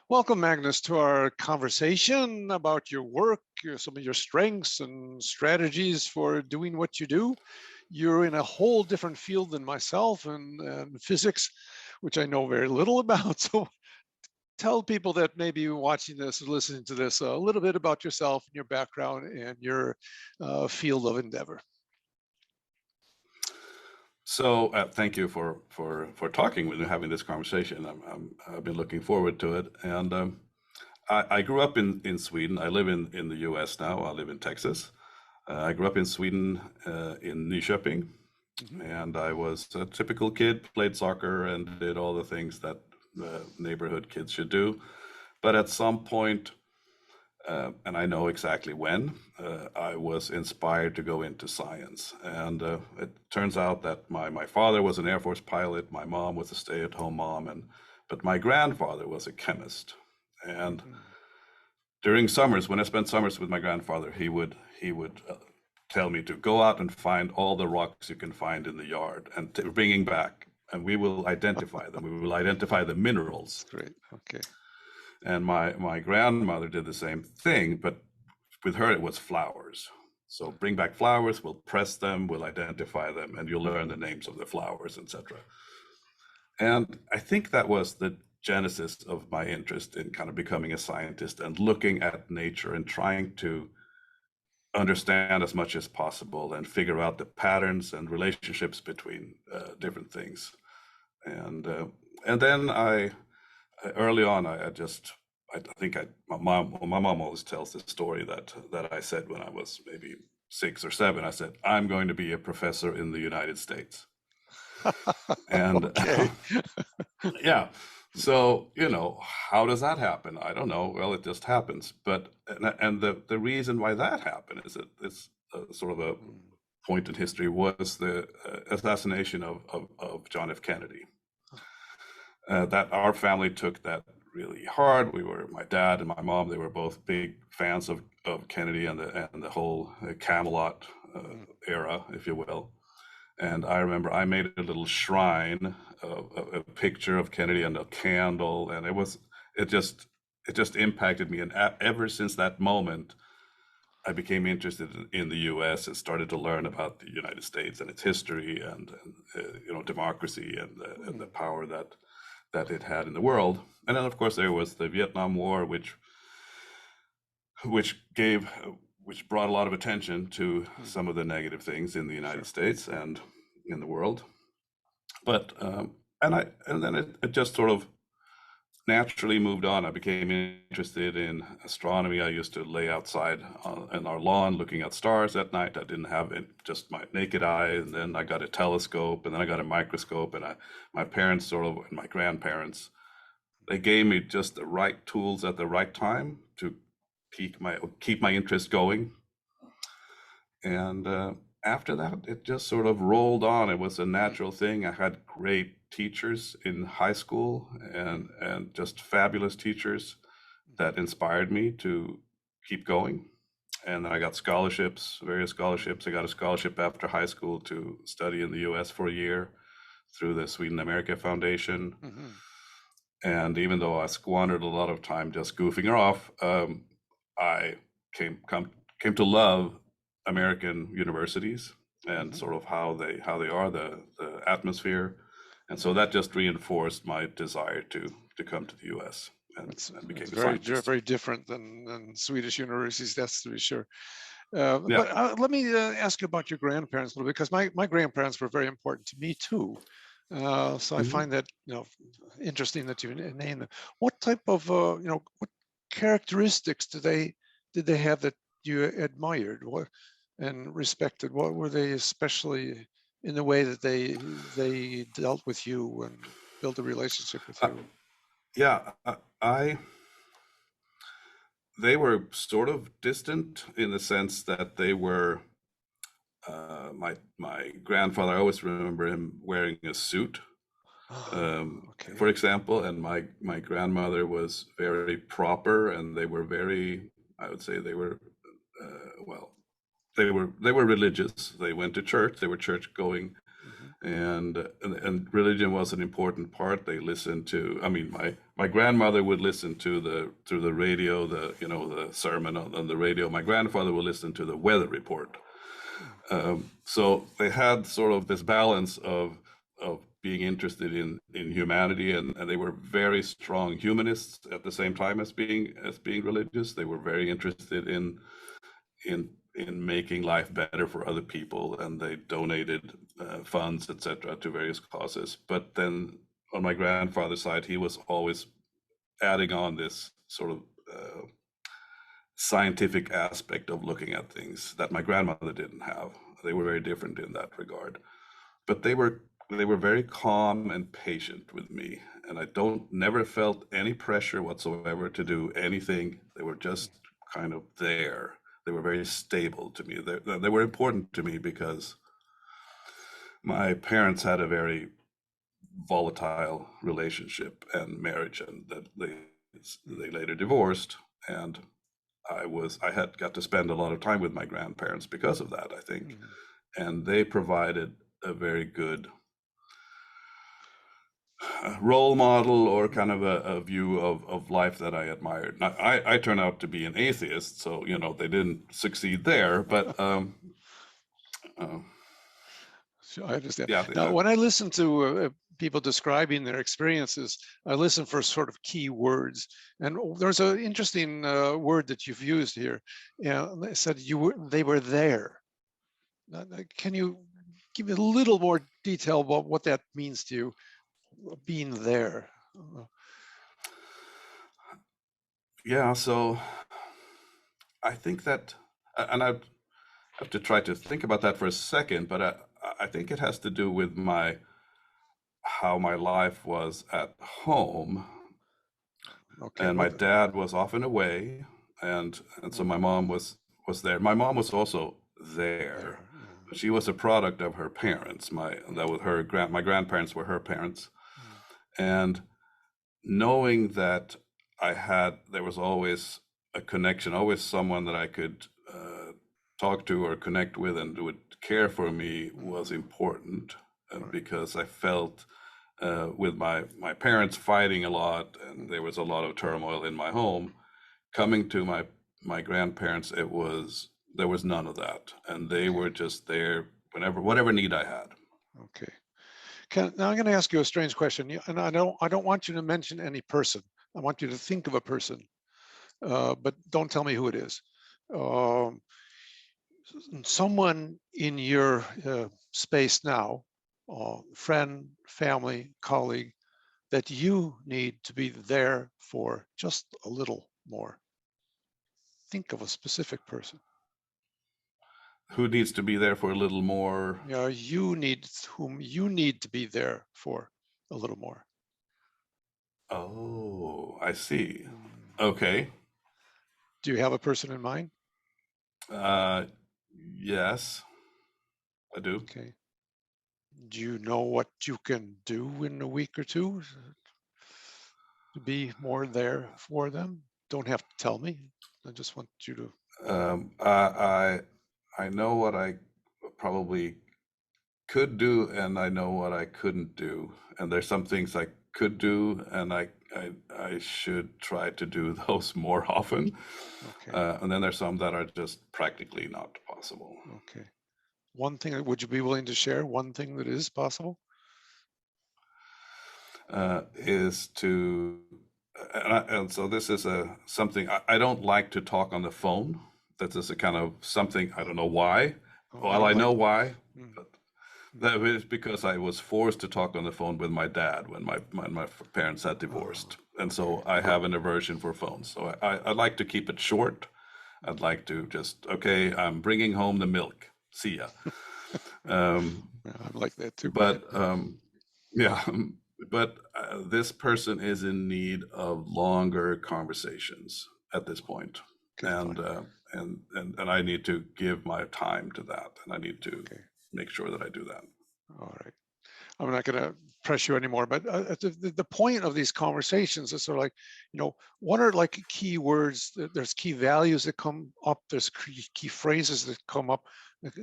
Welcome, Magnus, to our conversation about your work, some of your strengths and strategies for doing what you do. You're in a whole different field than myself and physics, which I know very little about. So tell people that maybe watching this or listening to this a little bit about yourself and your background and your field of endeavor. So thank you for talking with me, having this conversation. I've been looking forward to it. And I grew up in Sweden. I live in the US now. I live in Texas. I grew up in Sweden, in Nyköping, and I was a typical kid, played soccer and did all the things that neighborhood kids should do. But at some point, and I know exactly when, I was inspired to go into science. And it turns out that my father was an Air Force pilot, my mom was a stay-at-home mom, but my grandfather was a chemist. And during summers, when I spent summers with my grandfather, he would tell me to go out and find all the rocks you can find in the yard and bringing back, and we will identify them. We will identify the minerals. Great. Okay. And my grandmother did the same thing, but with her it was flowers. So bring back flowers, we'll press them, we'll identify them, and you'll learn the names of the flowers, etc. And I think that was the genesis of my interest in kind of becoming a scientist and looking at nature and trying to understand as much as possible and figure out the patterns and relationships between different things. And then early on, I think my mom always tells this story that I said when I was maybe 6 or 7. I said, I'm going to be a professor in the United States. And yeah, so how does that happen? I don't know. Well, it just happens. But and the reason why that happened is that it's sort of a point in history was the assassination of John F. Kennedy. That our family took that really hard. My dad and my mom, they were both big fans of Kennedy and the whole Camelot era, if you will. And I remember I made a little shrine, a picture of Kennedy and a candle, and it just impacted me. And ever since that moment, I became interested in the U.S. and started to learn about the United States and its history and democracy and the power that it had in the world. And then, of course, there was the Vietnam War, which brought a lot of attention to some of the negative things in the United States and in the world. But and then it just sort of naturally moved on. I became interested in astronomy. I used to lay outside in our lawn looking at stars at night. I didn't have just my naked eye, and then I got a telescope, and then I got a microscope, and my parents and my grandparents, they gave me just the right tools at the right time to keep my interest going. And after that, it just sort of rolled on. It was a natural thing. I had great teachers in high school and just fabulous teachers that inspired me to keep going. And then I got various scholarships. I got a scholarship after high school to study in the US for a year through the Sweden America Foundation. And even though I squandered a lot of time just goofing off, I came to love American universities and sort of how they are, the atmosphere. And so that just reinforced my desire to come to the U.S. and became a scientist. Very different than Swedish universities, that's to be sure. But let me ask you about your grandparents a little bit, because my grandparents were very important to me too. So I find that interesting that you name them. What type of what characteristics did they have that you admired and respected? What were they, especially in the way that they dealt with you and built a relationship with you? They were sort of distant in the sense that they were. My grandfather, I always remember him wearing a suit, for example, and my grandmother was very proper, and they were very, I would say they were, they were religious. They went to church. They were church going, and religion was an important part. They listened to, I mean, my grandmother would listen to the radio, the sermon on the radio. My grandfather would listen to the weather report. So they had sort of this balance of being interested in humanity, and they were very strong humanists at the same time as being religious. They were very interested in making life better for other people, and they donated funds, etc., to various causes. But then on my grandfather's side, he was always adding on this sort of scientific aspect of looking at things that my grandmother didn't have. They were very different in that regard, but they were very calm and patient with me, and I never felt any pressure whatsoever to do anything. They were just kind of there. They were very stable to me. They were important to me because my parents had a very volatile relationship and marriage, and that they later divorced, and I had got to spend a lot of time with my grandparents because of that, I think. And they provided a very good role model, or kind of a view of life that I admired. Now, I turned out to be an atheist, so they didn't succeed there, but So I understand. yeah. Now, when I listen to people describing their experiences, I listen for sort of key words. And there's an interesting word that you've used here. They said they were there. Can you give me a little more detail about what that means to you, being there? Yeah, so I think that, and I have to try to think about that for a second, but I think it has to do with how my life was at home. Okay. And my dad was often away, and so my mom was there. My mom was also there. But she was a product of her parents. My grandparents were her parents. And knowing that there was always a connection, always someone that I could talk to or connect with and would care for me, was important, because I felt with my parents fighting a lot, and there was a lot of turmoil in my home. Coming to my grandparents, there was none of that, and they were just there whatever need I had. Okay. Now I'm going to ask you a strange question, and I don't want you to mention any person. I want you to think of a person, but don't tell me who it is. Someone in your space now, friend, family, colleague, that you need to be there for just a little more. Think of a specific person. Who needs to be there for a little more? Whom you need to be there for a little more. Oh, I see. Okay. Do you have a person in mind? Yes, I do. Okay. Do you know what you can do in a week or two to be more there for them? Don't have to tell me. I just want you to. I know what I probably could do, and I know what I couldn't do. And there's some things I could do, and I should try to do those more often. Okay. And then there's some that are just practically not possible. Okay. One thing, would you be willing to share one thing that is possible? Is to, and so this is something, I don't like to talk on the phone. That is a kind of something, I don't know why. Well, I know why, but that is because I was forced to talk on the phone with my dad when my parents had divorced. And so I have an aversion for phones. So I like to keep it short. I'd like to just, okay, I'm bringing home the milk. See ya. I'm like that too. But yeah, but this person is in need of longer conversations at this point. And I need to give my time to that, and I need to make sure that I do that. All right. I'm not going to press you anymore, but the point of these conversations is sort of like, what are like key words? There's key values that come up. There's key phrases that come up.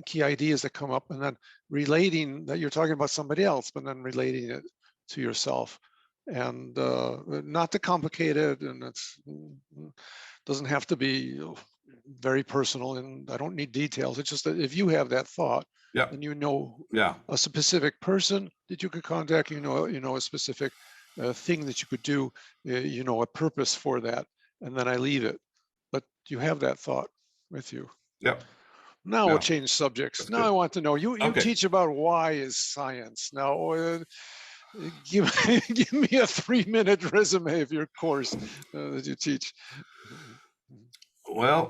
key ideas that come up, and then relating that you're talking about somebody else, but then relating it to yourself, and not too complicated, and it's doesn't have to be very personal, and I don't need details. It's just that if you have that thought, Yeah. and you know Yeah. a specific person that you could contact, you know a specific thing that you could do, you know a purpose for that, and then I leave it. But you have that thought with you. Yeah. Now Yeah. we'll change subjects. That's Now I good. want to know, you Okay. teach about why is science. Now give give me a 3-minute resume of your course that you teach. Well,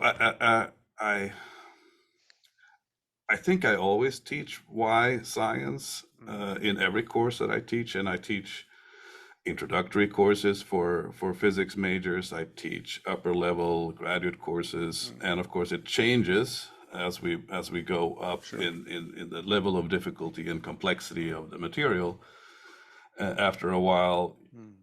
I think I always teach why science in every course that I teach, and I teach introductory courses for physics majors. I teach upper level graduate courses, and of course it changes as we go up Sure. in the level of difficulty and complexity of the material. After a while,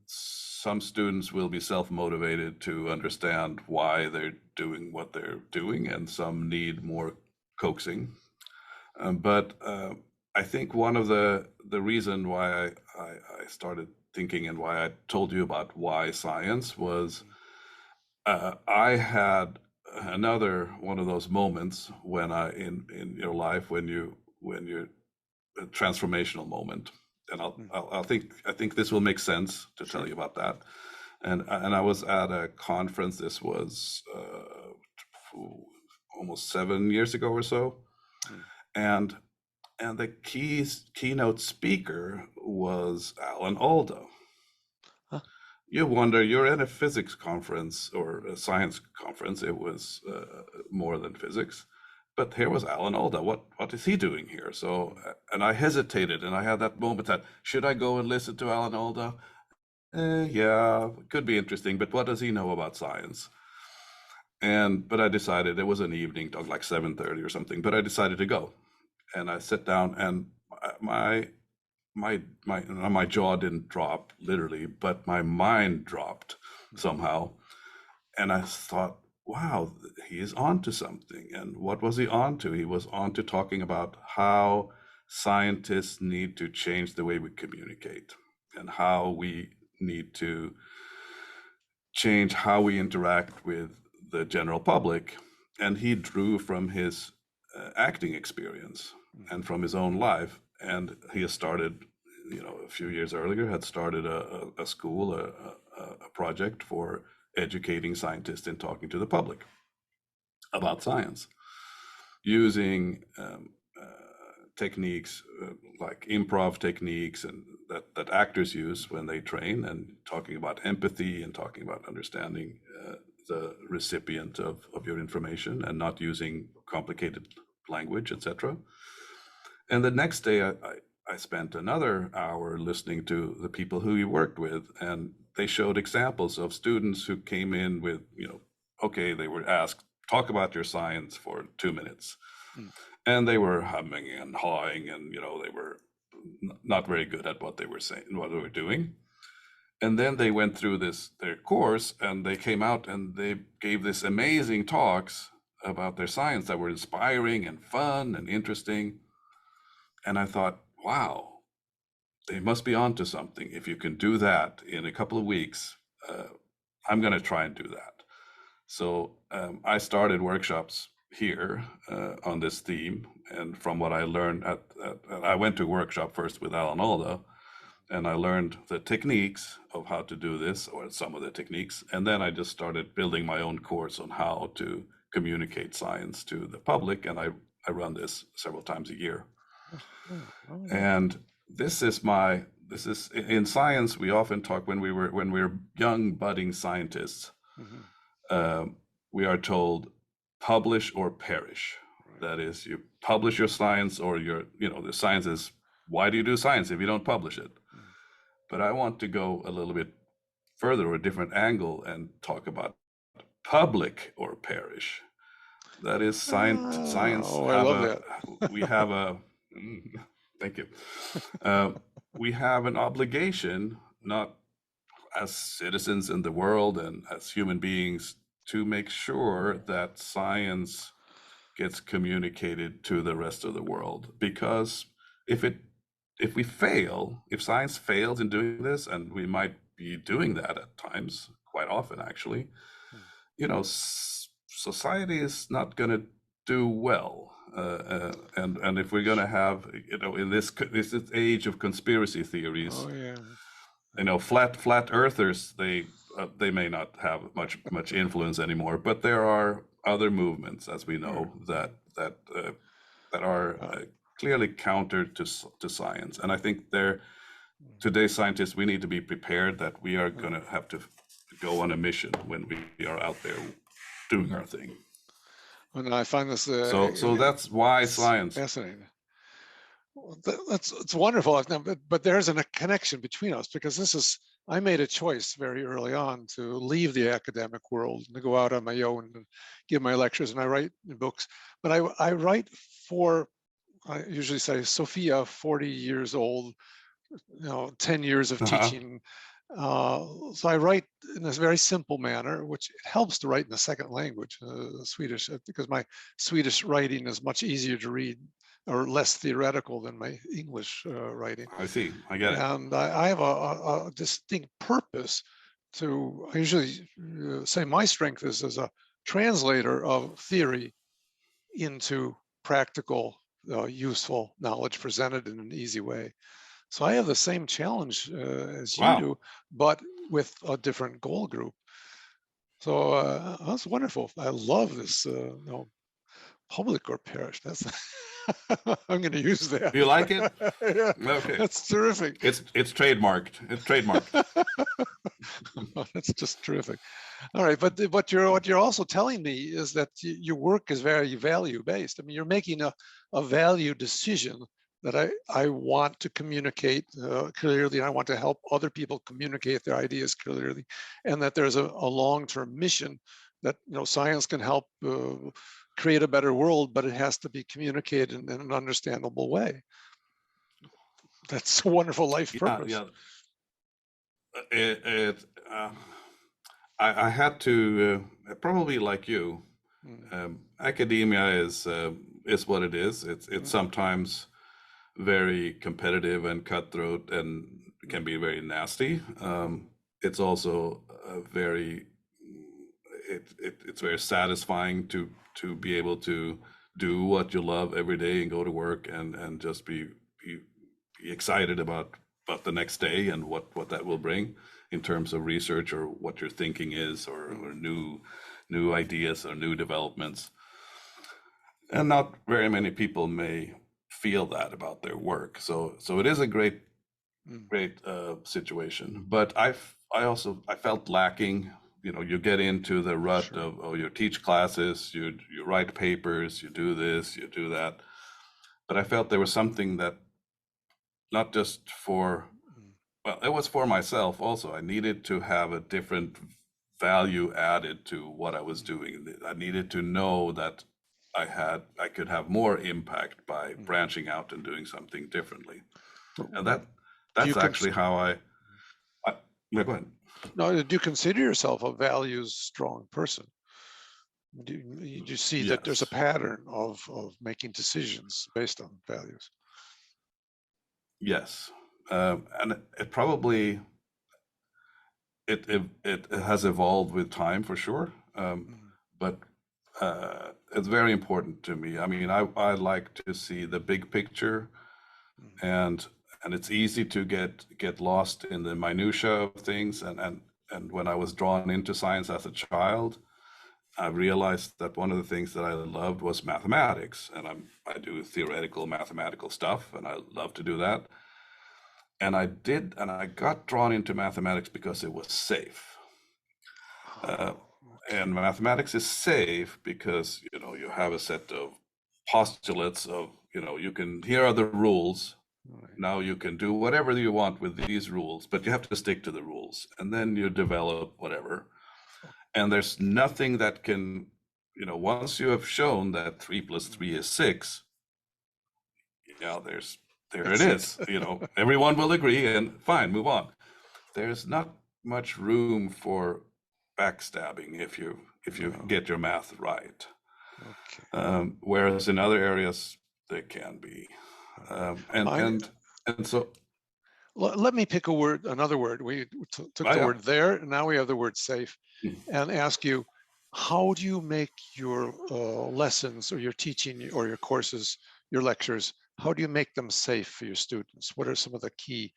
some students will be self-motivated to understand why they're doing what they're doing, and some need more coaxing. But I think one of the reason why I started thinking and why I told you about why science was I had another one of those moments when in your life when you're a transformational moment, and I think this will make sense to tell you about that. And I was at a conference. This was almost 7 years ago or so, and the keynote speaker was Alan Alda. Huh? You wonder, you're in a physics conference or a science conference. It was more than physics, but here was Alan Alda. What is he doing here? So, and I hesitated, and I had that moment that, should I go and listen to Alan Alda? Yeah, could be interesting, but what does he know about science? But I decided, it was an evening talk, like 7:30 or something, but I decided to go. And I sat down, and my jaw didn't drop literally, but my mind dropped somehow. And I thought, wow, he is on to something. And what was he on to? He was on to talking about how scientists need to change the way we communicate, and how we need to change how we interact with the general public. And he drew from his acting experience and from his own life. And he has started, a few years earlier, had started a school, a project for educating scientists and talking to the public about science, using techniques like improv techniques and that actors use when they train, and talking about empathy and talking about understanding the recipient of your information, and not using complicated language, etc. And the next day I spent another hour listening to the people who he worked with, and they showed examples of students who came in with, okay, they were asked, talk about your science for 2 minutes. And they were humming and hawing, and they were not very good at what they were saying, what they were doing. And then they went through their course, and they came out and they gave this amazing talks about their science that were inspiring and fun and interesting. And I thought, wow, they must be onto something. If you can do that in a couple of weeks, I'm going to try and do that. So I started workshops here on this theme. And from what I learned I went to a workshop first with Alan Alda, and I learned the techniques of how to do this, or some of the techniques. And then I just started building my own course on how to communicate science to the public. And I run this several times a year. And this is in science, we often talk when we're young budding scientists, we are told publish or perish. That is, you publish your science, or the science is, why do you do science if you don't publish it? But I want to go a little bit further, or a different angle, and talk about public or perish. That is science. Oh, I love that. We have a thank you. We have an obligation, not as citizens in the world and as human beings, to make sure that science gets communicated to the rest of the world. Because if science fails in doing this, and we might be doing that at times, quite often actually, society is not going to do well. And if we're going to have, in this age of conspiracy theories, flat earthers, they may not have much influence anymore, but there are other movements, as we know, that are clearly counter to science. And I think today's scientists, we need to be prepared that we are going to have to go on a mission when we are out there doing our thing. And I find this so that's why science. Fascinating. It's wonderful, but there's a connection between us, because I made a choice very early on to leave the academic world and to go out on my own and give my lectures, and I write books. But I write for, I usually say, Sophia, 40 years old, 10 years of teaching. So I write in this very simple manner, which it helps to write in a second language, Swedish, because my Swedish writing is much easier to read, or less theoretical than my English writing. I see, I get it. And I have a distinct purpose to, I usually say my strength is as a translator of theory into practical, useful knowledge presented in an easy way. So I have the same challenge as you do, but with a different goal group. So that's wonderful. I love this, public or parish. That's I'm going to use that. You like it? Yeah, okay. That's terrific. It's trademarked. It's trademarked. That's just terrific. All right, but what you're also telling me is that your work is very value based. I mean, you're making a value decision that I want to communicate clearly, and I want to help other people communicate their ideas clearly, and that there's a long-term mission that science can help create a better world, but it has to be communicated in an understandable way. That's a wonderful life purpose. I had to probably like you. Academia is what it is. It's sometimes very competitive and cutthroat and can be very nasty. It's also it's very satisfying to be able to do what you love every day and go to work and just be excited about the next day and what that will bring in terms of research or what your thinking is, or new ideas or new developments. And not very many people may feel that about their work. So it is a great situation. But I felt lacking. You get into the rut of you teach classes, you write papers, you do this, you do that. But I felt there was something that, not just it was for myself also. I needed to have a different value added to what I was doing. I needed to know that I could have more impact by branching out and doing something differently. And that's actually how I go ahead. No, do you consider yourself a values strong person? Do you see that there's a pattern of making decisions based on values? Yes, and it probably it has evolved with time for sure, but it's very important to me. I mean, I like to see the big picture, and it's easy to get lost in the minutia of things. And when I was drawn into science as a child, I realized that one of the things that I loved was mathematics, and I do theoretical mathematical stuff, and I love to do that. And I got drawn into mathematics because it was safe. And mathematics is safe because you have a set of postulates of here are the rules. Now you can do whatever you want with these rules, but you have to stick to the rules, and then you develop whatever. And there's nothing that can, once you have shown that 3 + 3 is 6, there it is. Everyone will agree, and fine, move on. There's not much room for backstabbing if you get your math right. Okay. Whereas in other areas they can be. And so let me pick another word. We took the word there, and now we have the word safe, and ask you, how do you make your lessons or your teaching or your courses, your lectures, how do you make them safe for your students? What are some of the key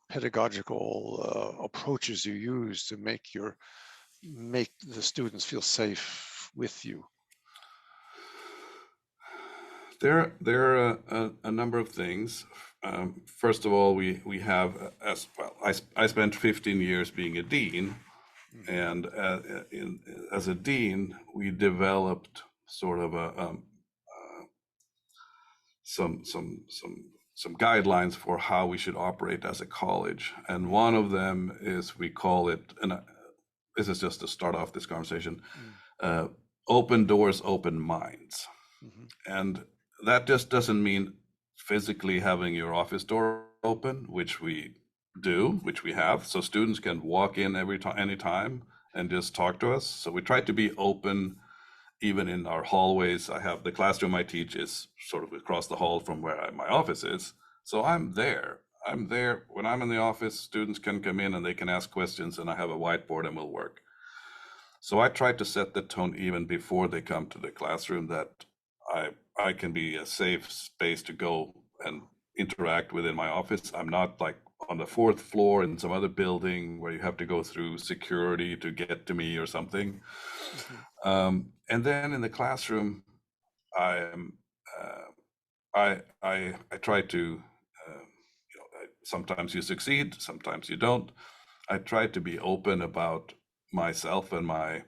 pedagogical approaches you use to make the students feel safe with you? There are a number of things. First of all, we have, as well, I spent 15 years being a dean, and as a dean, we developed sort of some guidelines for how we should operate as a college. And one of them is, we call it, and this is just to start off this conversation, open doors, open minds. And that just doesn't mean physically having your office door open, which we do, which we have, so students can walk in anytime and just talk to us. So we try to be open even in our hallways. I have the classroom I teach is sort of across the hall from where my office is. So I'm there when I'm in the office. Students can come in and they can ask questions, and I have a whiteboard and we'll work. So I try to set the tone even before they come to the classroom, that I can be a safe space to go and interact within my office. I'm not like on the 4th floor in some other building where you have to go through security to get to me or something. And then in the classroom, I try to, sometimes you succeed, sometimes you don't. I try to be open about myself and my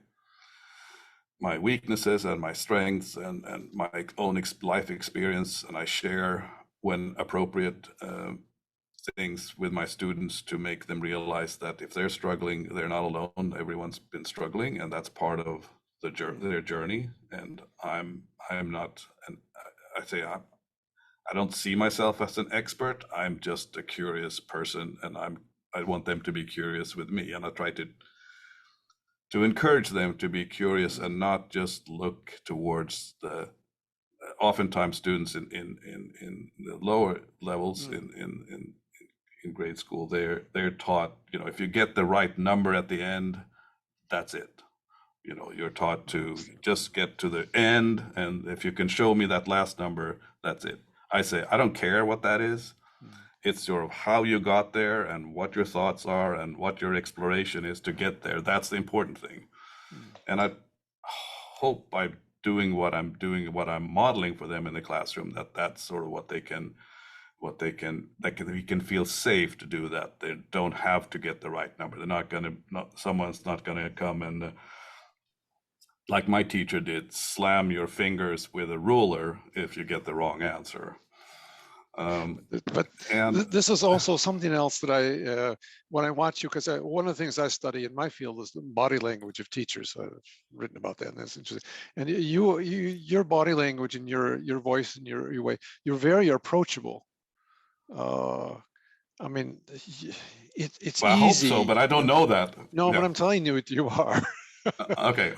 weaknesses and my strengths and my own life experience, and I share, when appropriate, things with my students to make them realize that if they're struggling, they're not alone. Everyone's been struggling, and that's part of their journey. And I'm not, and I say I don't see myself as an expert. I'm just a curious person, and I want them to be curious with me, and I try to encourage them to be curious and not just look towards the, oftentimes students in the lower levels in grade school, they're taught, if you get the right number at the end, that's it. You're taught to just get to the end, and if you can show me that last number, that's it. I say, I don't care what that is. It's sort of how you got there and what your thoughts are and what your exploration is to get there. That's the important thing. And I hope by doing what I'm modeling for them in the classroom, that's sort of what they can we can feel safe to do that. They don't have to get the right number. Someone's not gonna come and, like my teacher did, slam your fingers with a ruler if you get the wrong answer. But this is also something else that when I watch you, because one of the things I study in my field is the body language of teachers. I've written about that, and that's interesting. And your body language and your voice and your way, you're very approachable. I mean, it's well, easy. I hope so, but I don't know that. No, but I'm telling you, you are. Okay.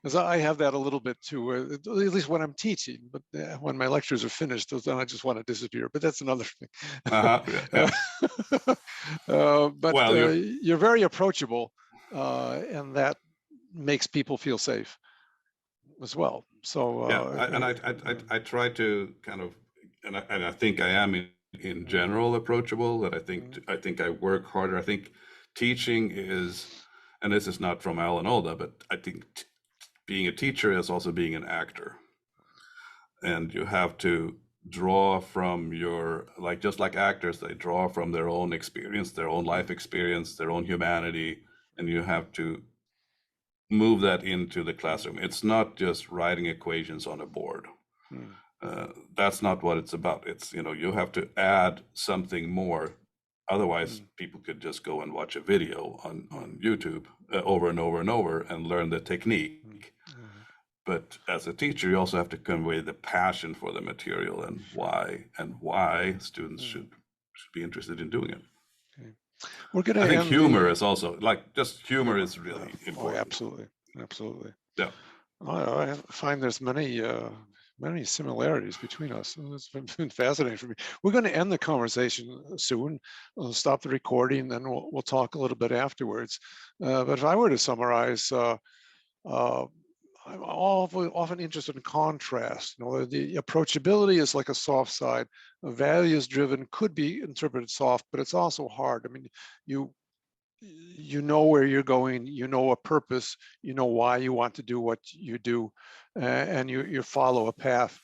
Because I have that a little bit too, at least when I'm teaching. But when my lectures are finished, then I just want to disappear. But that's another thing. But you're very approachable, and that makes people feel safe as well. So I try to kind of, and I think I am in general approachable. That I think I work harder. I think teaching is, and this is not from Alan Alda, but I think being a teacher is also being an actor. And you have to draw from just like actors, they draw from their own experience, their own life experience, their own humanity, and you have to move that into the classroom. It's not just writing equations on a board. That's not what it's about. It's, you have to add something more. Otherwise, people could just go and watch a video on YouTube over and over and over and learn the technique. But as a teacher, you also have to convey the passion for the material and why students should be interested in doing it. We're I think humor is also, just humor is really important. Oh, absolutely. Yeah. I find there's many similarities between us. And it's been fascinating for me. We're going to end the conversation soon. We'll stop the recording, then we'll talk a little bit afterwards. But if I were to summarize, uh, I'm often interested in contrast. You know, the approachability is like a soft side. Values driven could be interpreted soft, but it's also hard. I mean, you you know where you're going, you know a purpose, you know why you want to do what you do, and you follow a path.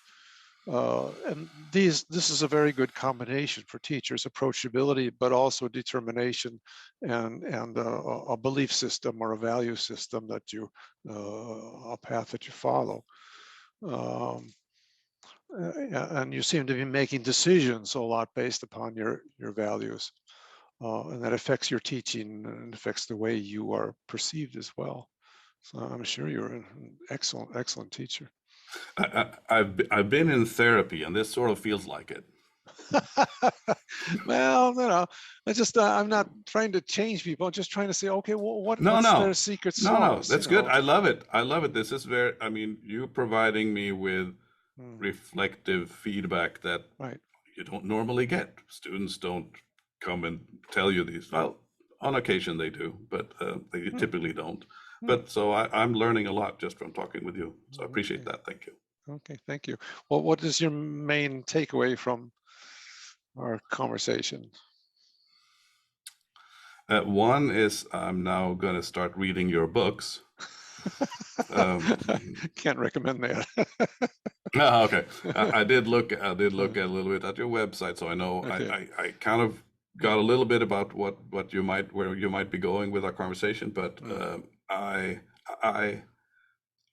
And this is a very good combination for teachers: approachability, but also determination and a belief system or a value system that you a path that you follow. Um, and you seem to be making decisions a lot based upon your values, and that affects your teaching and affects the way you are perceived as well. So I'm sure you're an excellent teacher. I've been in therapy, and this sort of feels like it. Well, you know, I'm not trying to change people. I'm just trying to say, okay, well, No, what's their no, secret no. sauce? You That's good. know. I love it. I love it. This is very. I mean, you providing me with Hmm, reflective feedback that right. you don't normally get. Students don't come and tell you these. Well, on occasion they do, but they Hmm, typically don't. hmm. But so I'm learning a lot just from talking with you. So I appreciate Okay. that. Thank you. Okay. Thank you. Well, what is your main takeaway from our conversation? One is I'm now going to start reading your books. Um, Can't recommend that. okay, I did look. I did look a little bit at your website, so I know Okay. I kind of got a little bit about what you might where you might be going with our conversation, but I I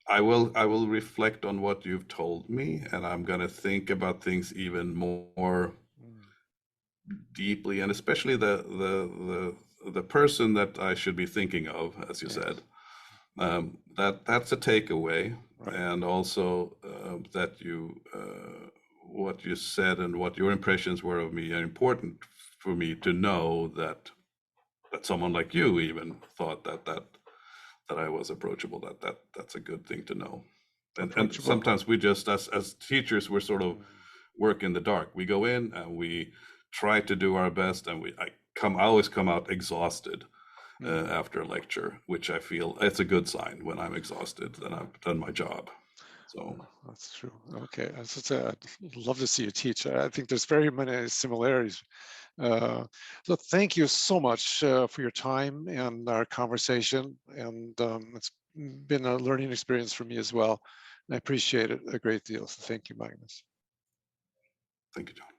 I will reflect on what you've told me, and I'm going to think about things even more deeply, and especially the person that I should be thinking of, as you Yes. said. That's a takeaway, Right. and also that you what you said and what your impressions were of me are important for me to know that someone like you even thought that I was approachable. That's a good thing to know. And Approachable. sometimes we just as teachers we're sort of work in the dark. We go in and we try to do our best, and I always come out exhausted after a lecture, which I feel it's a good sign. When I'm exhausted, then I've done my job. So That's true. Okay, I'd love to see you teach. I think there's very many similarities. So thank you so much for your time and our conversation. And it's been a learning experience for me as well. And I appreciate it a great deal. So thank you, Magnus. thank you, John.